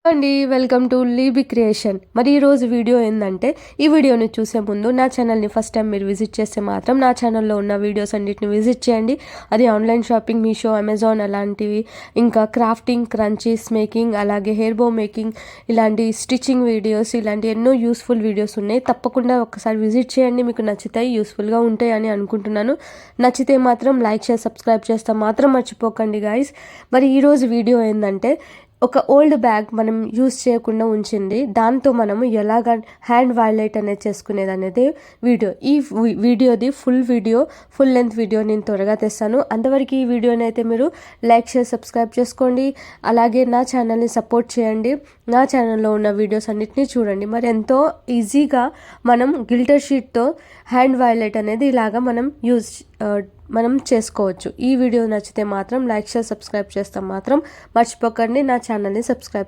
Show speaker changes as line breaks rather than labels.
అండి welcome to లీబీ creation. మరి ఈరోజు వీడియో ఏంటంటే, ఈ వీడియోని చూసే ముందు నా ఛానల్ని ఫస్ట్ టైం మీరు విజిట్ చేస్తే మాత్రం నా ఛానల్లో ఉన్న వీడియోస్ అన్నిటిని విజిట్ చేయండి. అది ఆన్లైన్ షాపింగ్, మీషో, అమెజాన్ అలాంటివి, ఇంకా క్రాఫ్టింగ్, క్రంచీస్ మేకింగ్, అలాగే హెయిర్ బో మేకింగ్, ఇలాంటి స్టిచ్చింగ్ వీడియోస్, ఇలాంటి ఎన్నో యూస్ఫుల్ వీడియోస్ ఉన్నాయి. తప్పకుండా ఒకసారి విజిట్ చేయండి, మీకు నచ్చుతాయి, యూస్ఫుల్గా ఉంటాయి అని అనుకుంటున్నాను. నచ్చితే మాత్రం లైక్ చేసి సబ్స్క్రైబ్ చేస్తే మాత్రం మర్చిపోకండి గాయస్. మరి ఈరోజు వీడియో ఏంటంటే, ఒక ఓల్డ్ బ్యాగ్ మనం యూస్ చేయకుండా ఉంచింది, దాంతో మనము ఎలాగ హ్యాండ్ వాలెట్ అనేది చేసుకునేది అనేది వీడియో. ఈ వీడియోది ఫుల్ లెంత్ వీడియో నేను త్వరగా తెస్తాను. అంతవరకు ఈ వీడియోని అయితే మీరు లైక్ చేసి సబ్స్క్రైబ్ చేసుకోండి. అలాగే నా ఛానల్ని సపోర్ట్ చేయండి. నా ఛానల్లో ఉన్న వీడియోస్ అన్నిటినీ చూడండి. మరి ఎంతో ఈజీగా మనం గిల్టర్ షీట్తో హ్యాండ్ వాలెట్ అనేది ఇలాగా మనం చేసుకోవచ్చు. ఈ వీడియో నచ్చితే మాత్రం లైక్ చేసి సబ్స్క్రైబ్ చేస్తాం మాత్రం మర్చిపోకండి. నా ఛానల్ని సబ్స్క్రైబ్